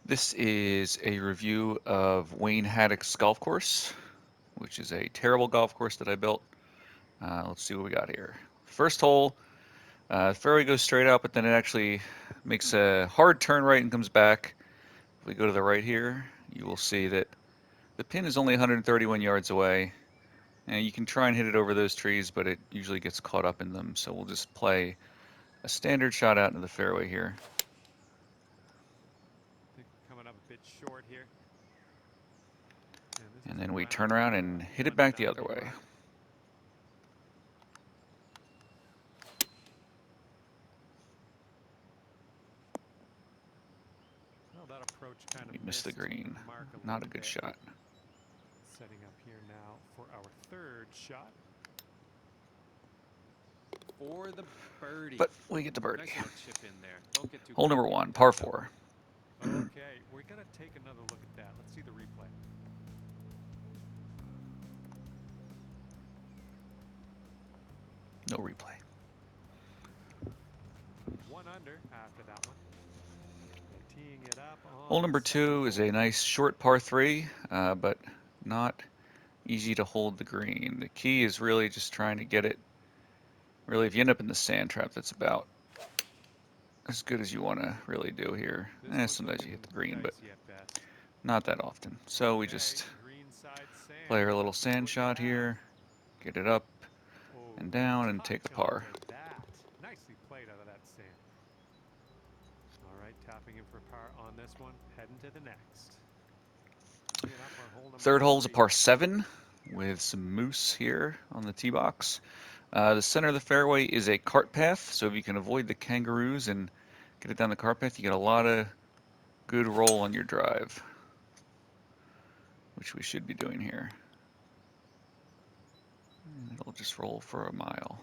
This is a review of Wayne Haddix Golf Course, which is a terrible golf course that I built. Let's see what we got here. First hole, fairway goes straight out, but then it actually makes a hard turn right and comes back. If we go to the right here, you will see that the pin is only 131 yards away. And you can try and hit it over those trees, but it usually gets caught up in them. So we'll just play a standard shot out into the fairway here. I think we're coming up a bit short here. And then we turn around and hit it back the other way. Well, that approach kind of We missed the green. the mark a Not a little good bit. shot. Setting up here now for our third shot. For the birdie. But we get the birdie. Nice little chip in there. Don't get too Hole number cocky one, with par that, though. 4. Okay, we're going to take another look at that. Let's see the replay. No replay. 1 under after that one. And teeing it up on Hole number 2 is a nice short par 3, but not easy to hold the green. The key is really just trying to get it. Really, if you end up in the sand trap, that's about as good as you want to really do here. Sometimes you hit the green, but not that often. So we just play our little sand shot here, get it up and down, and take a par. Nicely played out of that sand. All right, tapping in for par on this one. Heading to the next. Third hole is a par 7 with some moose here on the tee box. The center of the fairway is a cart path, so if you can avoid the kangaroos and get it down the cart path, you get a lot of good roll on your drive, which we should be doing here. And it'll just roll for a mile.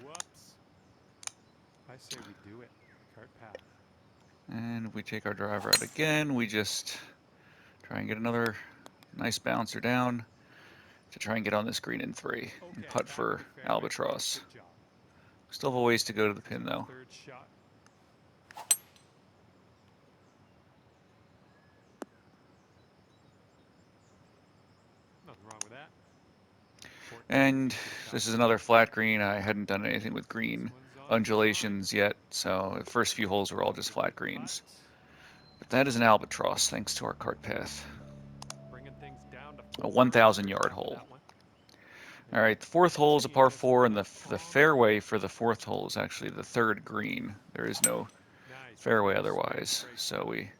Whoops. I say we do it. Cart path. And if we take our driver out again, we just try and get another nice bouncer down to try and get on this green in 3 and putt for albatross. Still have a ways to go to the pin, though. Third shot. Nothing wrong with that. And this is another flat green. I hadn't done anything with green undulations yet, so the first few holes were all just flat greens. But that is an albatross, thanks to our cart path. A 1,000-yard hole. All right, the fourth hole is a par 4, and the fairway for the fourth hole is actually the third green. There is no fairway otherwise, so we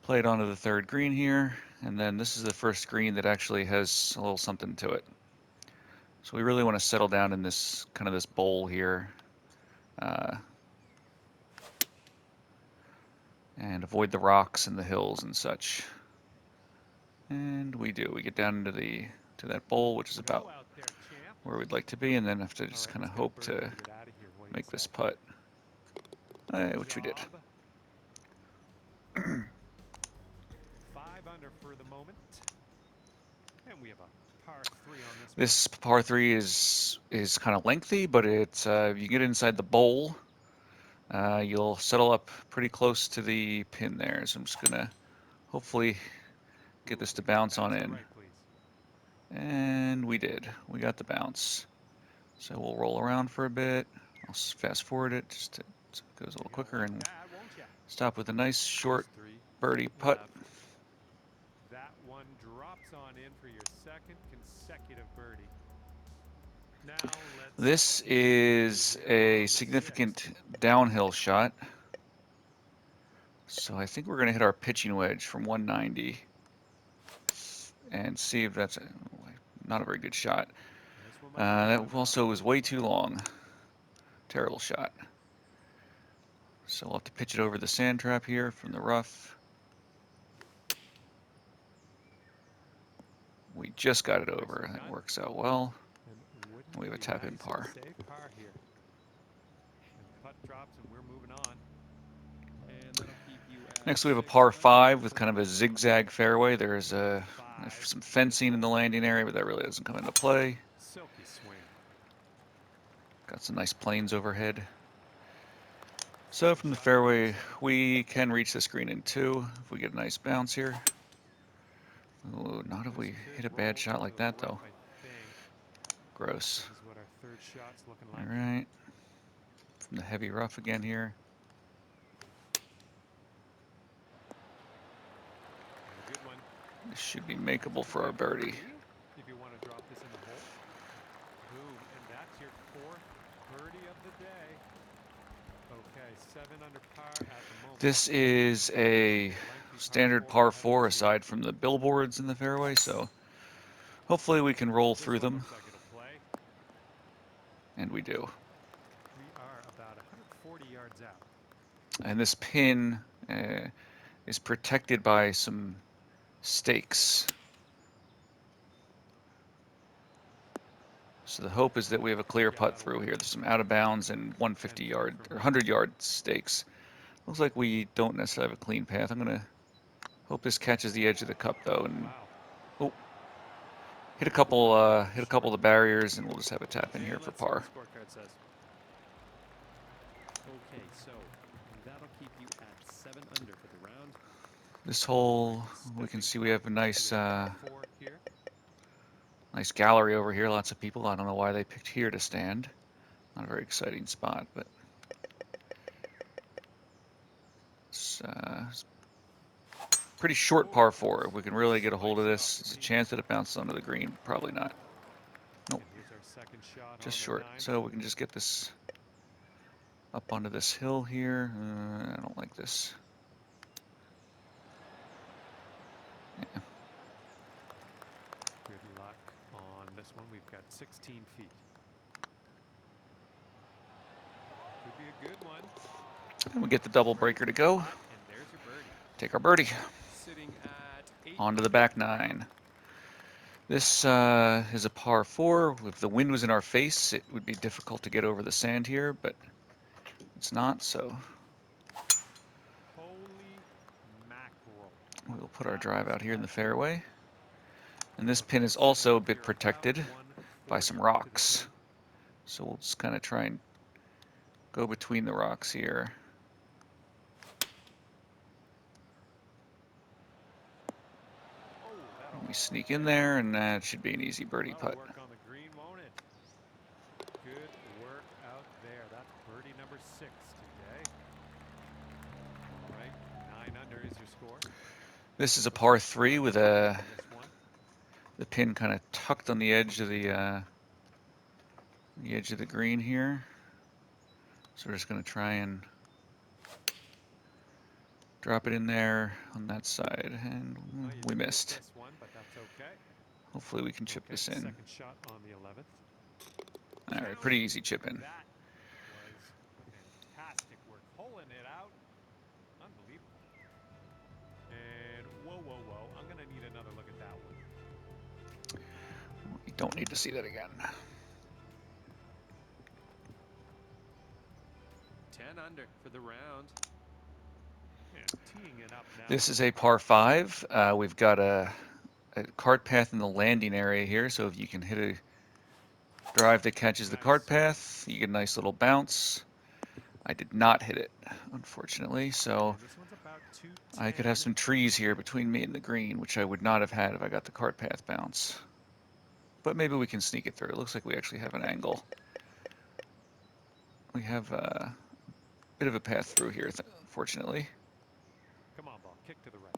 played onto the third green here, and then this is the first green that actually has a little something to it. So we really want to settle down in this kind of this bowl here, and avoid the rocks and the hills and such. And we do. We get down into to that bowl, which is about where we'd like to be, and then have to just kind of hope to make this putt, which we did. 5 under for the moment. And we have a par 3 on this par 3 is kind of lengthy, but it's if you get inside the bowl, you'll settle up pretty close to the pin there. So I'm just gonna hopefully get this to bounce on in. And we did. We got the bounce. So we'll roll around for a bit. I'll fast forward it just so it goes a little quicker, and stop with a nice short birdie putt. That one drops on in for your second consecutive birdie. This is a significant downhill shot. So I think we're going to hit our pitching wedge from 190 and see if that's not a very good shot. That also was way too long. Terrible shot. So we'll have to pitch it over the sand trap here from the rough. We just got it over. That works out well. We have a tap in par. Next we have a par 5 with kind of a zigzag fairway. There's some fencing in the landing area, but that really doesn't come into play. Got some nice planes overhead. So from the fairway, we can reach this green in 2 if we get a nice bounce here. Ooh, not if we hit a bad shot like that, though. Gross. This is what our third shot's looking All like. right. From the heavy rough again here. A good one. This should be makeable for our birdie. If you want to drop this in the hole. Boom, and that's your 4th birdie of the day. Okay, 7 under par at the moment. This is a standard par 4 aside from the billboards in the fairway, so hopefully we can roll through them. Looks like it'll play. And we do. We are about 140 yards out. And this pin is protected by some stakes. So the hope is that we have a clear putt through here. There's some out of bounds and 150 yard or 100 yard stakes. Looks like we don't necessarily have a clean path. I'm gonna hope this catches the edge of the cup though, and oh, hit a couple of the barriers, and we'll just have a tap in here for par. Scorecard says. Okay, so that'll keep you at 7 under for the round. This hole, we can see we have a nice nice gallery over here. Lots of people. I don't know why they picked here to stand. Not a very exciting spot, but it's pretty short par 4. If we can really get a hold of this, there's a chance that it bounces onto the green. Probably not. Nope. Just short. So we can just get this up onto this hill here. I don't like this. Yeah. Good luck on this one. We've got 16 feet. Could be a good one. And we get the double breaker to go. And there's your birdie. Take our birdie. Sitting at 8 Onto the back 9. This is a par 4. If the wind was in our face, it would be difficult to get over the sand here, but it's not, so Holy mackerel. we'll put our drive out here in the fairway. And this pin is also a bit protected by some rocks. So we'll just kind of try and go between the rocks here. We sneak in there, and that should be an easy birdie putt. Work on the green, won't it? Good work out there. That's birdie number 6 today. All right, 9 under is your score. This is a par 3 with the pin kind of tucked on the edge of the green here. So we're just going to try and drop it in there on that side, and we missed. Hopefully we can chip this in. Second shot on the 11th. All right, pretty easy chip in. That was fantastic work, pulling it out. Unbelievable. And whoa. I'm going to need another look at that one. We don't need to see that again. 10 under for the round. Yeah, teeing it up now. This is a par 5. We've got a cart path in the landing area here, so if you can hit a drive that catches the cart path, you get a nice little bounce. I did not hit it, unfortunately, so I could have some trees here between me and the green, which I would not have had if I got the cart path bounce. But maybe we can sneak it through. It looks like we actually have an angle. We have a bit of a path through here, unfortunately. Come on, ball. Kick to the right.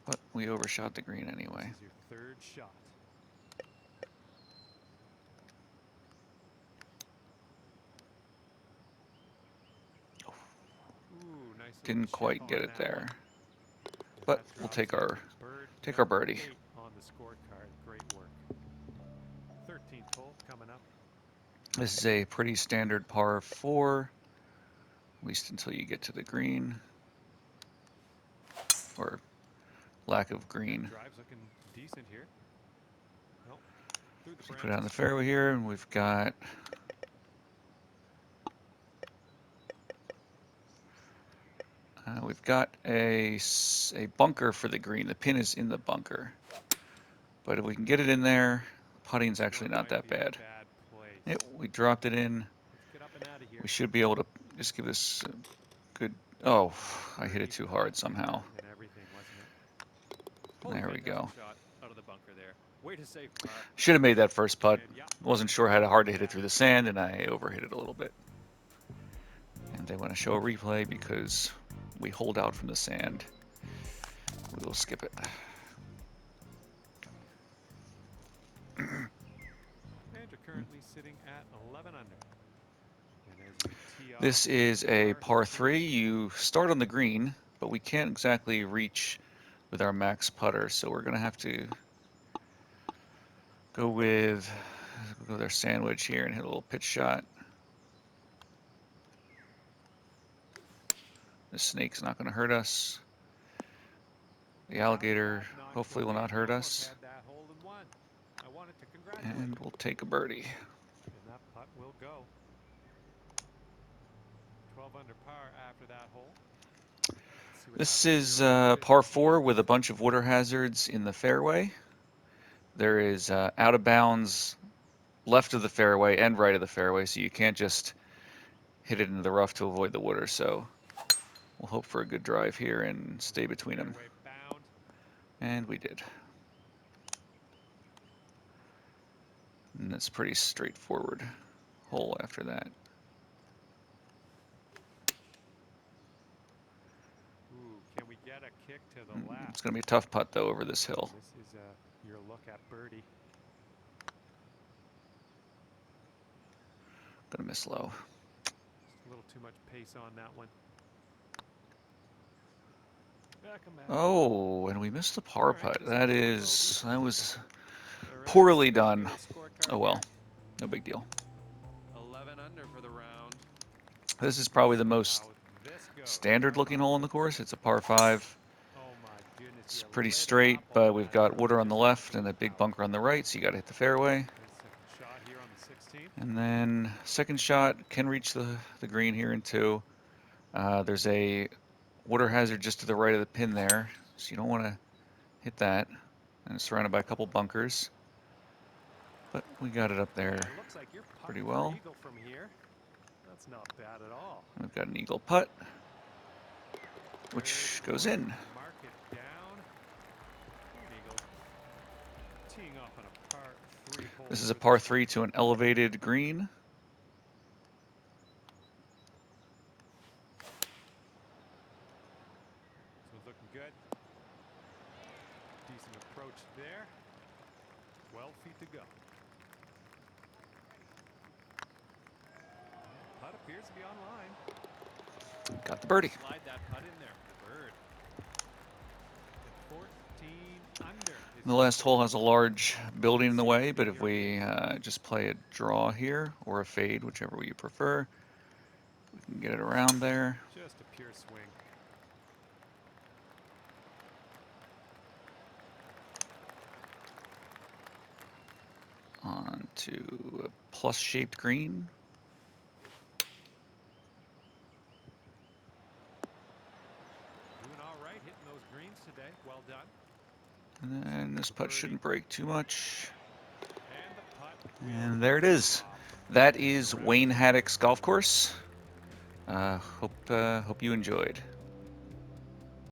But we overshot the green anyway. This is your 3rd shot. Ooh, nice. Didn't quite get it there. But we'll take our birdie. On the scorecard. Great work. 13th hole coming up. This is a pretty standard par 4, at least until you get to the green, or lack of green. Drive's looking decent here. Well, Put it on the fairway here, and we've got a bunker for the green. The pin is in the bunker, but if we can get it in there, putting's actually not that bad. Yep, we dropped it in. We should be able to Just give this a good. Oh, I hit it too hard somehow. And everything, wasn't it? Holy There we go. fantastic shot out of the bunker there. Way to save par. Should have made that first putt. And yeah, Wasn't sure how hard to hit it through the sand, and I overhit it a little bit. And they want to show a replay because we hold out from the sand. We will skip it. and you're currently sitting at 11 under. And as you tee off This is a par three, 3. You start on the green, but we can't exactly reach with our max putter, so we're going to have to go with our sandwich here and hit a little pitch shot. The snake's not going to hurt us. The alligator hopefully will not hurt us. had that hole in one. I wanted to congratulate And we'll take a birdie. And that putt will go. 12 under par after that hole. See what This happens is here on par 15. 4 with a bunch of water hazards in the fairway. There is out of bounds left of the fairway and right of the fairway, so you can't just hit it into the rough to avoid the water. So we'll hope for a good drive here and stay between them. Fairway bound. And we did. And that's pretty straightforward hole after that. Ooh, can we get a kick to the left? It's going to be a tough putt, though, over this hill. This is your look at birdie. Going to miss low. Just a little too much pace on that one. Oh, and we missed the par putt. That was All right, poorly so done. look at the scorecard Oh well, here. no big deal. 11 under for the round. This is probably the See most how this goes. standard looking hole in the course. It's a par 5. Oh my goodness, It's you pretty lit it straight, up but on we've that got shot. water on the Just left and a absolute big power. bunker on the right, so you got to hit the fairway. Nice second shot here on the 16th. And then second shot can reach the green here in 2. There's a water hazard just to the right of the pin there, so you don't want to hit that. And it's surrounded by a couple bunkers. But we got it up there Yeah, looks like you're pretty putting for well. eagle from here. That's not bad at all. We've got an eagle putt, Good which goes score. in. Mark it down. An eagle teeing off on a par 3 hole. This is a for par this 3 to an elevated green. So it's looking good. Decent approach there. 12 feet to go. Putt appears to be online. Got the birdie. Slide that putt in there. Bird. At 14 under. The last hole has a large building in the way, but if we just play a draw here or a fade, whichever you prefer, we can get it around there. Just a pure swing. Onto a plus-shaped green. Doing all right, hitting those greens today. Well done. And then this putt shouldn't break too much. And the putt. And there it is. That is Wayne Haddix Golf Course. Hope you enjoyed.